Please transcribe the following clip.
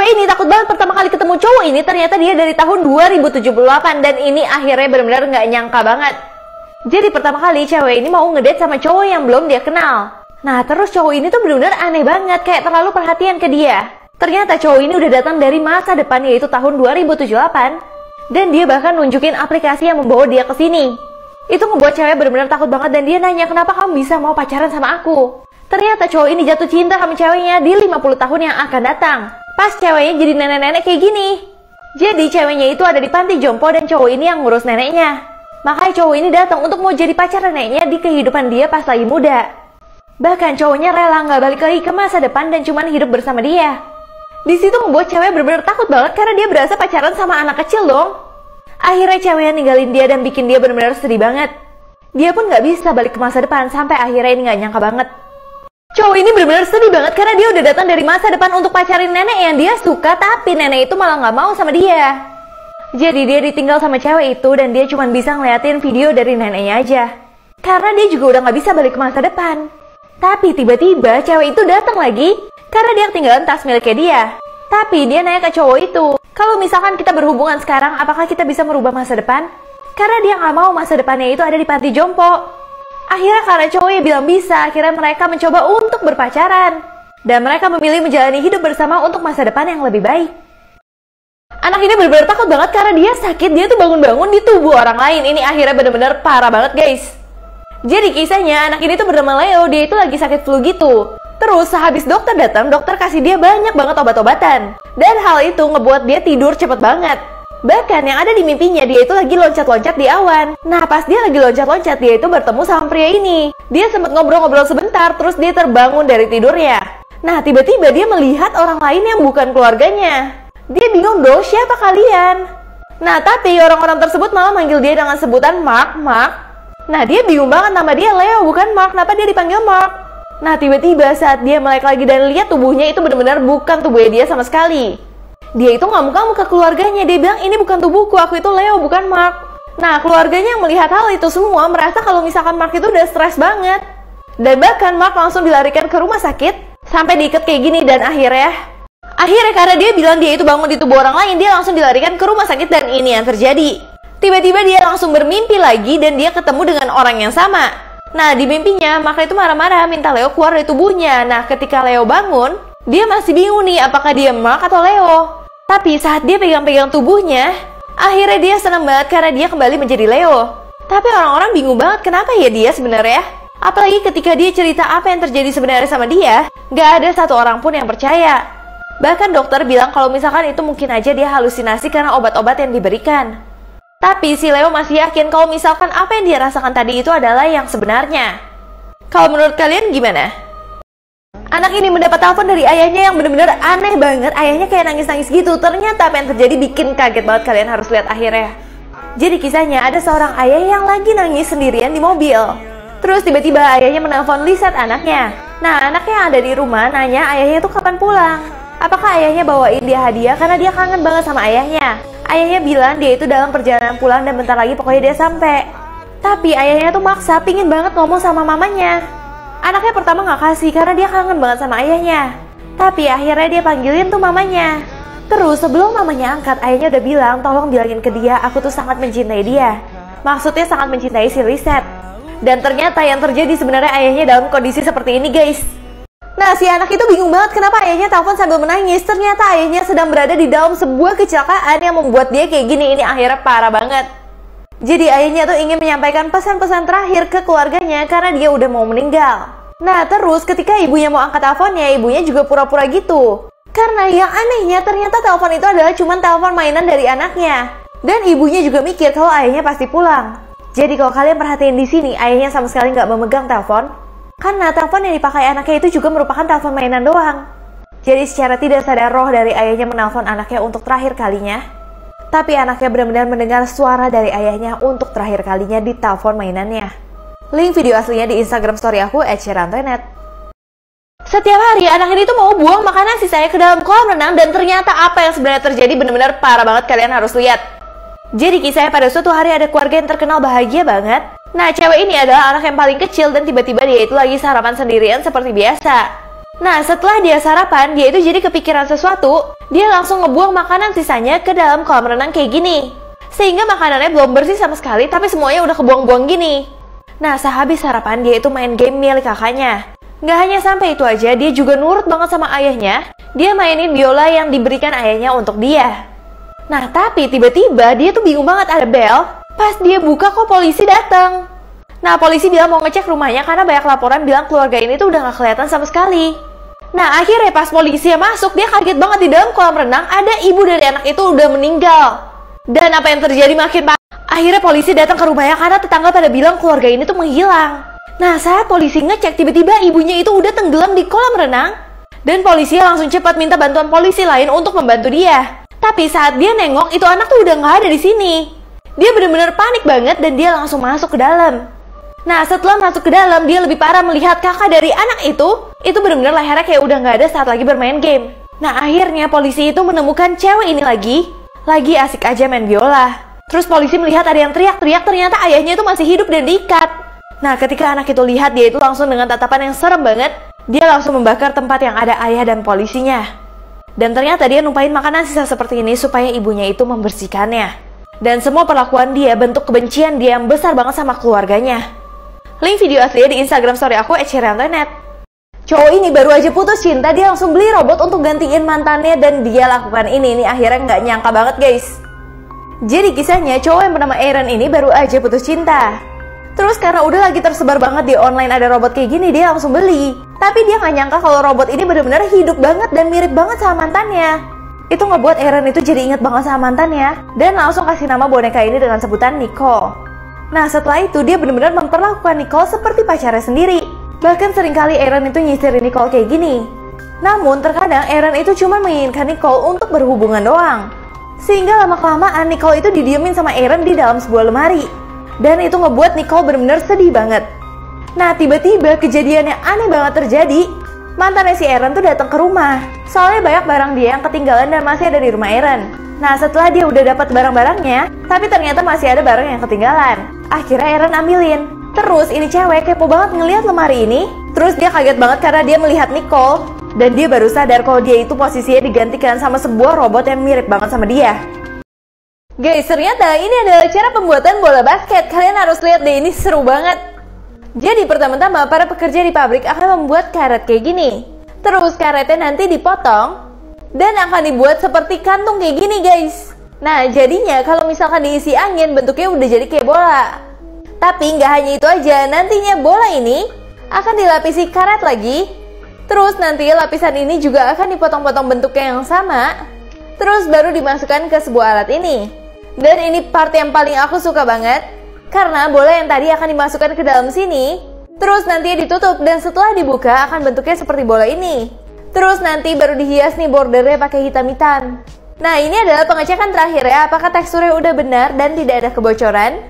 Cewek ini takut banget pertama kali ketemu cowok ini, ternyata dia dari tahun 2078 dan ini akhirnya benar-benar nggak nyangka banget. Jadi pertama kali cewek ini mau ngedate sama cowok yang belum dia kenal. Nah terus cowok ini tuh benar-benar aneh banget, kayak terlalu perhatian ke dia. Ternyata cowok ini udah datang dari masa depan, yaitu tahun 2078. Dan dia bahkan nunjukin aplikasi yang membawa dia ke sini. Itu ngebuat cewek benar-benar takut banget dan dia nanya, kenapa kamu bisa mau pacaran sama aku? Ternyata cowok ini jatuh cinta sama ceweknya di 50 tahun yang akan datang. Pas ceweknya jadi nenek-nenek kayak gini. Jadi ceweknya itu ada di panti jompo dan cowok ini yang ngurus neneknya. Makanya cowok ini datang untuk mau jadi pacar neneknya di kehidupan dia pas lagi muda. Bahkan cowoknya rela nggak balik lagi ke masa depan dan cuman hidup bersama dia. Di situ membuat cewek benar-benar takut banget karena dia berasa pacaran sama anak kecil dong. Akhirnya ceweknya ninggalin dia dan bikin dia benar-benar sedih banget. Dia pun nggak bisa balik ke masa depan sampai akhirnya ini nggak nyangka banget. Cowok ini benar-benar sedih banget karena dia udah datang dari masa depan untuk pacarin nenek yang dia suka, tapi nenek itu malah nggak mau sama dia. Jadi dia ditinggal sama cewek itu dan dia cuma bisa ngeliatin video dari neneknya aja. Karena dia juga udah nggak bisa balik ke masa depan. Tapi tiba-tiba cewek itu datang lagi karena dia ketinggalan tas miliknya dia. Tapi dia nanya ke cowok itu, kalau misalkan kita berhubungan sekarang, apakah kita bisa merubah masa depan? Karena dia nggak mau masa depannya itu ada di panti jompo. Akhirnya karena cowoknya bilang bisa, akhirnya mereka mencoba untuk berpacaran. Dan mereka memilih menjalani hidup bersama untuk masa depan yang lebih baik. Anak ini benar-benar takut banget karena dia sakit, dia tuh bangun-bangun di tubuh orang lain. Ini akhirnya benar-benar parah banget guys. Jadi kisahnya anak ini tuh bernama Leo, dia itu lagi sakit flu gitu. Terus sehabis dokter datang, dokter kasih dia banyak banget obat-obatan. Dan hal itu ngebuat dia tidur cepet banget. Bahkan yang ada di mimpinya dia itu lagi loncat-loncat di awan. Nah pas dia lagi loncat-loncat dia itu bertemu sama pria ini. Dia sempat ngobrol-ngobrol sebentar terus dia terbangun dari tidurnya. Nah tiba-tiba dia melihat orang lain yang bukan keluarganya. Dia bingung dong, siapa kalian? Nah tapi orang-orang tersebut malah manggil dia dengan sebutan Mark. Nah dia bingung banget, nama dia Leo bukan Mark, kenapa dia dipanggil Mark? Nah tiba-tiba saat dia melek lagi dan lihat tubuhnya itu benar-benar bukan tubuhnya dia sama sekali. Dia itu ngamuk-ngamuk ke keluarganya, dia bilang ini bukan tubuhku, aku itu Leo bukan Mark. Nah keluarganya yang melihat hal itu semua merasa kalau misalkan Mark itu udah stres banget. Dan bahkan Mark langsung dilarikan ke rumah sakit sampai diikat kayak gini dan akhirnya karena dia bilang dia itu bangun di tubuh orang lain, dia langsung dilarikan ke rumah sakit dan ini yang terjadi. Tiba-tiba dia langsung bermimpi lagi dan dia ketemu dengan orang yang sama. Nah di mimpinya Mark itu marah-marah minta Leo keluar dari tubuhnya. Nah ketika Leo bangun, dia masih bingung nih apakah dia Mark atau Leo. Tapi saat dia pegang-pegang tubuhnya, akhirnya dia senang banget karena dia kembali menjadi Leo. Tapi orang-orang bingung banget kenapa ya dia sebenarnya. Apalagi ketika dia cerita apa yang terjadi sebenarnya sama dia, gak ada satu orang pun yang percaya. Bahkan dokter bilang kalau misalkan itu mungkin aja dia halusinasi karena obat-obat yang diberikan. Tapi si Leo masih yakin kalau misalkan apa yang dia rasakan tadi itu adalah yang sebenarnya. Kalau menurut kalian gimana? Anak ini mendapat telepon dari ayahnya yang benar-benar aneh banget. Ayahnya kayak nangis-nangis gitu. Ternyata apa yang terjadi bikin kaget banget, kalian harus lihat akhirnya. Jadi kisahnya ada seorang ayah yang lagi nangis sendirian di mobil. Terus tiba-tiba ayahnya menelpon Lisette anaknya. Nah anaknya yang ada di rumah nanya ayahnya tuh kapan pulang. Apakah ayahnya bawain dia hadiah karena dia kangen banget sama ayahnya. Ayahnya bilang dia itu dalam perjalanan pulang dan bentar lagi pokoknya dia sampai. Tapi ayahnya tuh maksa pingin banget ngomong sama mamanya. Anaknya pertama gak kasih karena dia kangen banget sama ayahnya. Tapi akhirnya dia panggilin tuh mamanya. Terus sebelum mamanya angkat, ayahnya udah bilang tolong bilangin ke dia aku tuh sangat mencintai dia. Maksudnya sangat mencintai si Lisette. Dan ternyata yang terjadi sebenarnya ayahnya dalam kondisi seperti ini guys. Nah si anak itu bingung banget kenapa ayahnya telepon sambil menangis. Ternyata ayahnya sedang berada di dalam sebuah kecelakaan yang membuat dia kayak gini. Ini akhirnya parah banget. Jadi ayahnya tuh ingin menyampaikan pesan-pesan terakhir ke keluarganya karena dia udah mau meninggal. Nah terus ketika ibunya mau angkat teleponnya, ibunya juga pura-pura gitu. Karena yang anehnya ternyata telepon itu adalah cuma telepon mainan dari anaknya. Dan ibunya juga mikir kalau ayahnya pasti pulang. Jadi kalau kalian perhatiin di sini, ayahnya sama sekali nggak memegang telepon. Karena telepon yang dipakai anaknya itu juga merupakan telepon mainan doang. Jadi secara tidak sadar roh dari ayahnya menelpon anaknya untuk terakhir kalinya. Tapi anaknya benar-benar mendengar suara dari ayahnya untuk terakhir kalinya di telepon mainannya. Link video aslinya di Instagram story aku @sherantoynet. Setiap hari anak ini tuh mau buang makanan sisanya ke dalam kolam renang dan ternyata apa yang sebenarnya terjadi benar-benar parah banget, kalian harus lihat. Jadi kisahnya pada suatu hari ada keluarga yang terkenal bahagia banget. Nah cewek ini adalah anak yang paling kecil dan tiba-tiba dia itu lagi sarapan sendirian seperti biasa. Nah, setelah dia sarapan, dia itu jadi kepikiran sesuatu. Dia langsung ngebuang makanan sisanya ke dalam kolam renang kayak gini. Sehingga makanannya belum bersih sama sekali, tapi semuanya udah kebuang-buang gini. Nah, sehabis sarapan, dia itu main game milik kakaknya. Nggak hanya sampai itu aja, dia juga nurut banget sama ayahnya. Dia mainin biola yang diberikan ayahnya untuk dia. Nah, tapi tiba-tiba dia tuh bingung banget ada bel. Pas dia buka kok polisi datang. Nah, polisi bilang mau ngecek rumahnya karena banyak laporan bilang keluarga ini tuh udah gak kelihatan sama sekali. Nah, akhirnya pas polisi masuk, dia kaget banget di dalam kolam renang ada ibu dari anak itu udah meninggal. Dan apa yang terjadi makin parah. Akhirnya polisi datang ke rumahnya karena tetangga pada bilang keluarga ini tuh menghilang. Nah, saat polisi ngecek, tiba-tiba ibunya itu udah tenggelam di kolam renang. Dan polisi langsung cepat minta bantuan polisi lain untuk membantu dia. Tapi saat dia nengok, itu anak tuh udah gak ada di sini. Dia benar-benar panik banget dan dia langsung masuk ke dalam. Nah, setelah masuk ke dalam, dia lebih parah melihat kakak dari anak itu benar-benar lehernya kayak udah nggak ada saat lagi bermain game. Nah, akhirnya polisi itu menemukan cewek ini lagi asik aja main biola. Terus polisi melihat ada yang teriak-teriak, ternyata ayahnya itu masih hidup dan diikat. Nah, ketika anak itu lihat, dia itu langsung dengan tatapan yang serem banget, dia langsung membakar tempat yang ada ayah dan polisinya. Dan ternyata dia numpain makanan sisa seperti ini supaya ibunya itu membersihkannya. Dan semua perlakuan dia bentuk kebencian dia yang besar banget sama keluarganya. Link video aslinya di Instagram story aku @cheryantoinette. Cowok ini baru aja putus cinta, dia langsung beli robot untuk gantiin mantannya dan dia lakukan ini akhirnya nggak nyangka banget guys. Jadi kisahnya cowok yang bernama Aaron ini baru aja putus cinta. Terus karena udah lagi tersebar banget di online ada robot kayak gini, dia langsung beli. Tapi dia nggak nyangka kalau robot ini benar-benar hidup banget dan mirip banget sama mantannya. Itu ngebuat Aaron itu jadi inget banget sama mantannya dan langsung kasih nama boneka ini dengan sebutan Nicole. Nah, setelah itu dia benar-benar memperlakukan Nicole seperti pacarnya sendiri. Bahkan seringkali Aaron itu nyisirin Nicole kayak gini. Namun terkadang Aaron itu cuma menginginkan Nicole untuk berhubungan doang. Sehingga lama-kelamaan Nicole itu didiemin sama Aaron di dalam sebuah lemari. Dan itu ngebuat Nicole benar-benar sedih banget. Nah, tiba-tiba kejadian yang aneh banget terjadi. Mantannya si Aaron tuh datang ke rumah. Soalnya banyak barang dia yang ketinggalan dan masih ada di rumah Aaron. Nah, setelah dia udah dapat barang-barangnya, tapi ternyata masih ada barang yang ketinggalan. Akhirnya Aaron ambilin. Terus ini cewek kepo banget ngelihat lemari ini. Terus dia kaget banget karena dia melihat Nicole. Dan dia baru sadar kalau dia itu posisinya digantikan sama sebuah robot yang mirip banget sama dia. Guys, ternyata ini adalah cara pembuatan bola basket. Kalian harus lihat deh, ini seru banget. Jadi pertama-tama para pekerja di pabrik akan membuat karet kayak gini. Terus karetnya nanti dipotong dan akan dibuat seperti kantung kayak gini guys. Nah, jadinya kalau misalkan diisi angin bentuknya udah jadi kayak bola. Tapi nggak hanya itu aja, nantinya bola ini akan dilapisi karet lagi. Terus nanti lapisan ini juga akan dipotong-potong bentuknya yang sama. Terus baru dimasukkan ke sebuah alat ini. Dan ini part yang paling aku suka banget. Karena bola yang tadi akan dimasukkan ke dalam sini. Terus nanti ditutup dan setelah dibuka akan bentuknya seperti bola ini. Terus nanti baru dihias nih bordernya pakai hitam-hitam. Nah, ini adalah pengecekan terakhir ya, apakah teksturnya udah benar dan tidak ada kebocoran.